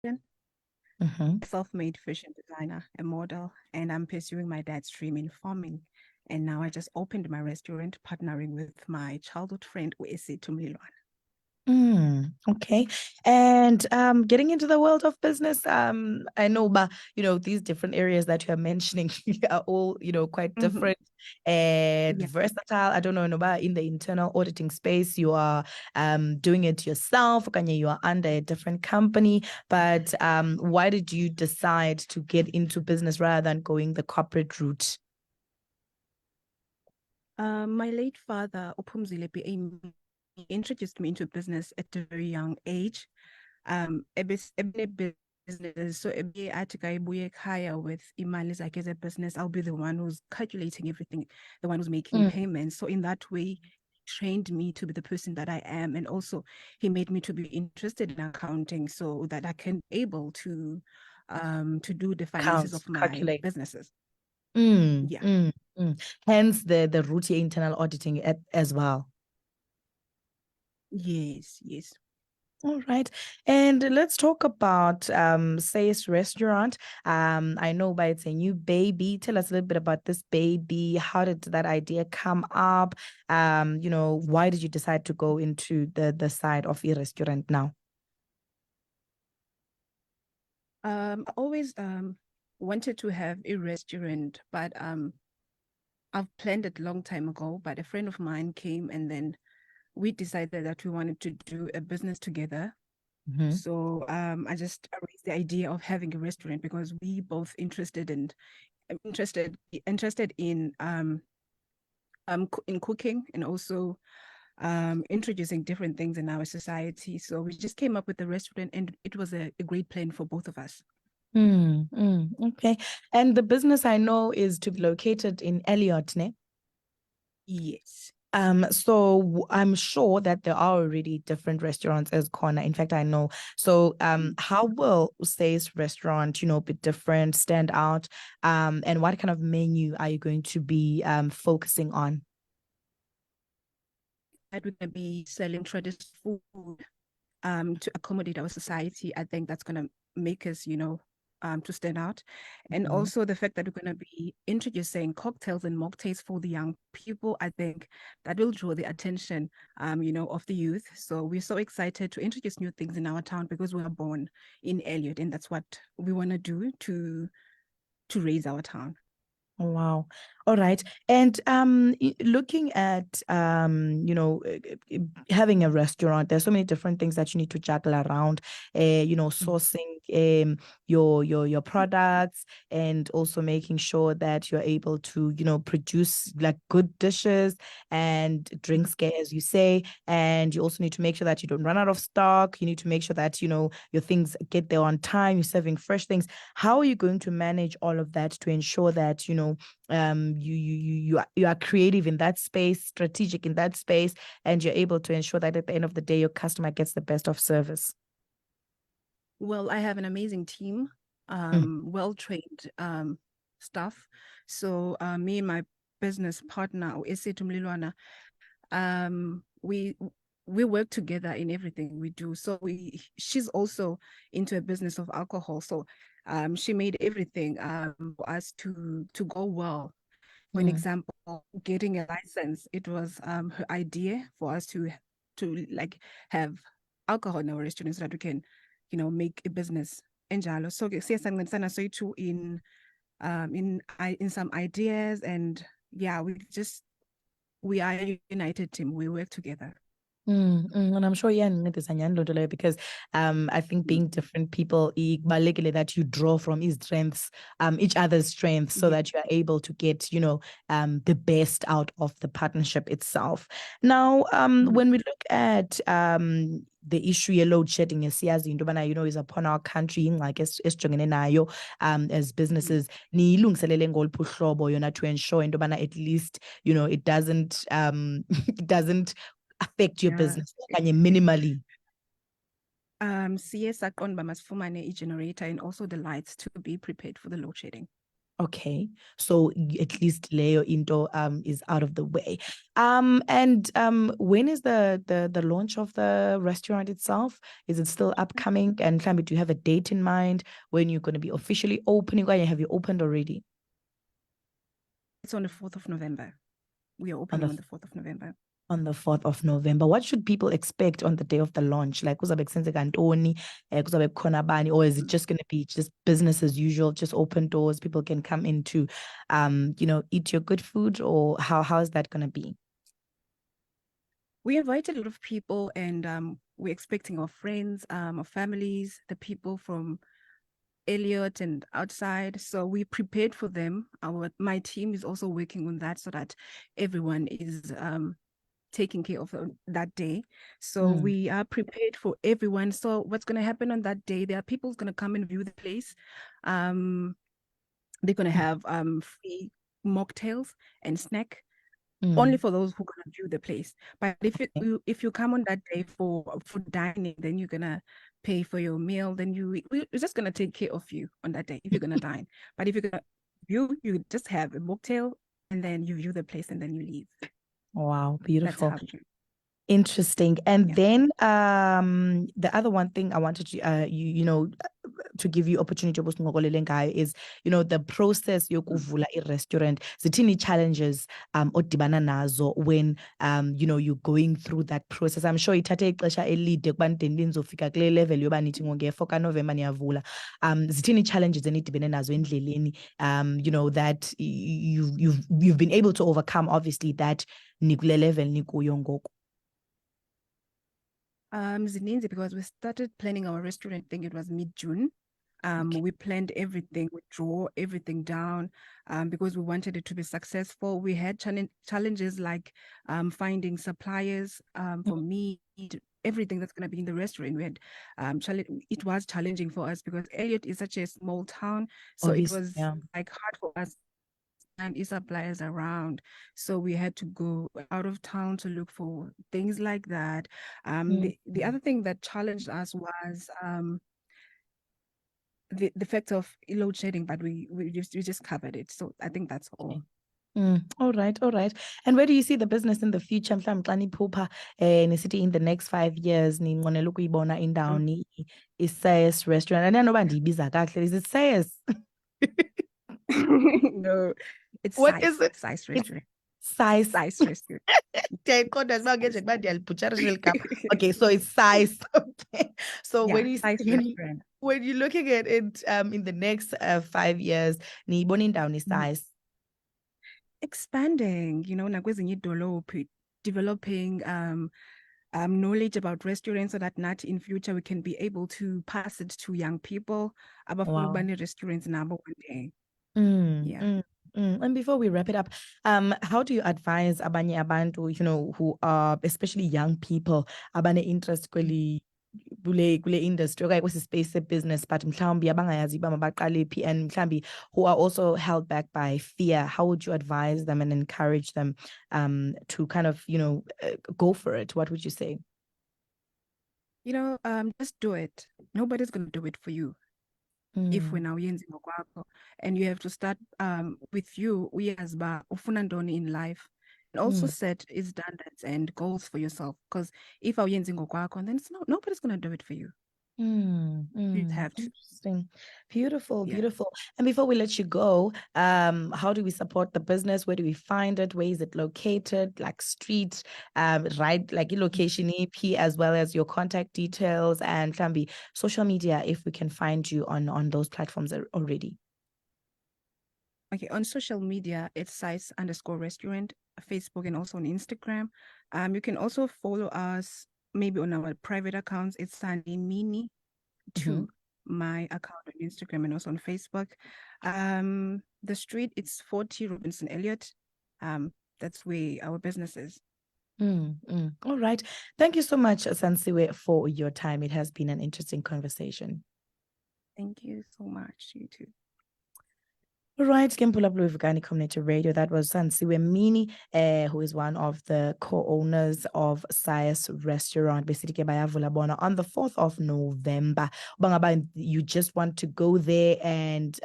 Mm-hmm. self-made fashion designer, a model, and I'm pursuing my dad's dream in farming. And now I just opened my restaurant, partnering with my childhood friend, Saes Restaurant. Okay. And getting into the world of business, I know, but these different areas that you are mentioning are all, quite Mm-hmm. different and Yeah. versatile. I don't know, but in the internal auditing space, you are doing it yourself, Kanye, you are under a different company. But why did you decide to get into business rather than going the corporate route? My late father, Upumzile PA, introduced me into business at a very young age. Business, so ebi athi ka ibuye ekhaya with imali zakhe as a business, I'll be the one who's calculating everything, the one who's making Mm, payments. So in that way, trained me to be the person that I am, and also he made me to be interested in accounting so that I can able to do the finances count, of my calculate. businesses. Mm, Yeah. mm, mm. Hence the route internal auditing as well. Yes, yes. All right. And let's talk about Saes Restaurant. I know but it's a new baby. Tell us a little bit about this baby. How did that idea come up? Why did you decide to go into the side of a restaurant now? I always wanted to have a restaurant, but I've planned it a long time ago. But a friend of mine came, and then we decided that we wanted to do a business together. Mm-hmm. So I just raised the idea of having a restaurant because we both interested in cooking, and also introducing different things in our society. So we just came up with the restaurant, and it was a great plan for both of us. Okay. And the business I know is to be located in Elliot, ne? Yes. So I'm sure that there are already different restaurants as corner. In fact, I know. So, how will Says restaurant, be different, stand out? And what kind of menu are you going to be focusing on? That we're going to be selling traditional food to accommodate our society. I think that's going to make us, to stand out. And Mhm. also the fact that we're going to be introducing cocktails and mocktails for the young people, I think that will draw the attention, of the youth. So we're so excited to introduce new things in our town because we were born in Elliot, and that's what we want to do to raise our town. Oh, wow. All right. And looking at having a restaurant, there's so many different things that you need to juggle around. Sourcing your products and also making sure that you're able to, produce like good dishes and drinks, as you say. And you also need to make sure that you don't run out of stock. You need to make sure that, your things get there on time, you're serving fresh things. How are you going to manage all of that to ensure that you are creative in that space, strategic in that space, and you're able to ensure that at the end of the day your customer gets the best of service? Well, I have an amazing team, Mm, well-trained staff. So me and my business partner, Esitu Mlilwana, we work together in everything we do. So she's also into a business of alcohol. So she made everything for us to go well. For an mm. example, getting a license, it was her idea for us to like have alcohol in our restaurant so that we can, make a business. Enjalo. So siyasanginisana soyi-two in some ideas, and yeah, we are a united team. We work together. And I'm sure iyancedisa nyhani loo nto leyo because I think Mm. being different people kubalulekile that you draw from his strengths, each other's strengths, so Yeah. that you are able to get the best out of the partnership itself. Now Mhm. when we look at the issue ye-load shedding esiyazi into yobana is upon our country, ingxaki esijongene nayo as Yeah. businesses, niyilungiselele ngoluphi uhlobo yona to ensure into yobana at least it doesn't it doesn't affect your Yeah. business kanye minimally? Siye saqonda uba masifumane i-generator and also the lights to be prepared for the load shedding. Okay, so at least Leo into is out of the way. And when is the launch of the restaurant itself? Is it still upcoming? And Flamby, do you have a date in mind when you're going to be officially opening, or have you opened already? It's on the 4th of November. We are On opening the on the 4th of November. on the 4th of November. What should people expect on the day of the launch? Like, kuzabe kusenzeka ntoni, kuzabe kukhona bani, or is it just going to be just business as usual, just open doors, people can come in to, eat your good food, or how is that going to be? We invited a lot of people, and we're expecting our friends, our families, the people from Elliot and outside. So we prepared for them. My team is also working on that so that everyone is taking care of that day. So we are prepared for everyone. So what's going to happen on that day? There are people going to come and view the place. They're going to have free mocktails and snack. Only for those who are gonna view the place. But if you come on that day for dining, then you're gonna pay for your meal. Then we're just gonna take care of you on that day if you're gonna dine. But if you're gonna view, you just have a mocktail and then you view the place and then you leave. Wow, That's beautiful. how. Interesting. And Yeah. then the other one thing I wanted to give you opportunity is, the process yokuvula i-restaurant. Zithini challenges odibana nazo when you're going through that process. I'm sure ithathe ixesha elide kuba nide nizofika kule level yoba nithi nge-4 kaNovember niyavula. Zithini challenges enidibene nazo endleleni, that you've been able to overcome, obviously, that nikule level nikuyo ngoku. Zininzi, because we started planning our restaurant, I think it was mid-June. We planned everything, we draw everything down because we wanted it to be successful. We had challenges like finding suppliers for meat, everything that's going to be in the restaurant. We had it was challenging for us because Elliot is such a small town, so Obviously, it was yeah. like hard for us and suppliers around. So we had to go out of town to look for things like that. The other thing that challenged us was the fact of load shedding, but we just covered it. So I think that's all. All right. And where do you see the business in the future? Mhlawumbe xa niphupha nisithi in the next 5 years ninqwenela ukuyibona indawo i-Saes Restaurant. Andiyanoba ndiyibiza kakuhle. Is it Saes? No, it's What Saes. is it? Saes It's Restaurant. Saes. Saes Restaurant. Okay, so it's Saes. Okay. So Yeah, Saes Restaurant. when you're looking at it in the next 5 years, niyibona indawo ni-Saes. Expanding, nakwezinye idolophu, developing knowledge about restaurants so that not in future we can be able to pass it to young people abafuna Wow. ukuba restaurants nabo one day. Yeah. And before we wrap it up, how do you advise abanye abantu, who are especially young people, abane interest kule industry okanye kwesi space business, but mhlawumbi abangayazi uba mabaqale phi, and mhlawumbi who are also held back by fear? How would you advise them and encourage them to kind of, go for it? What would you say? Just do it. Nobody's going to do it for you. If we're now and you have to start with you as ba ufuna ntoni in life, and also set standards and goals for yourself, because if awuyenzi ngokwakho, then nobody's going to do it for you. You have to. Interesting. Beautiful. Yeah. And before we let you go, how do we support the business? Where do we find it? Where is it located? Like street, right? Like your location, EP, as well as your contact details, and Flambi, social media, if we can find you on those platforms already. Okay, on social media, it's Saes_restaurant, Facebook, and also on Instagram. You can also follow us maybe on our private accounts. It's Sandisiwe Mini to my account on Instagram and also on Facebook. The street, it's 40 Robinson Elliot. That's where our business is. All right. Thank you so much, Sandisiwe, for your time. It has been an interesting conversation. Thank you so much. You too. All right, Vukani Community Radio. That was Sandisiwe Mini, who is one of the co-owners of Saes Restaurant, basically on the 4th of November. You just want to go there and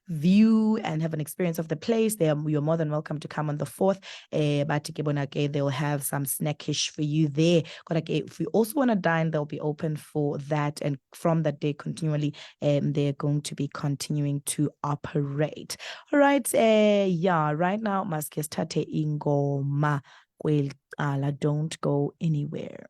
view and have an experience of the place, you're more than welcome to come on the 4th. But they'll have some snackish for you there. If you also want to dine, they'll be open for that. And from that day continually, they're going to be continuing to operate. All right. Yeah, right now, maske sithathe ingoma kweli cala. Don't go anywhere.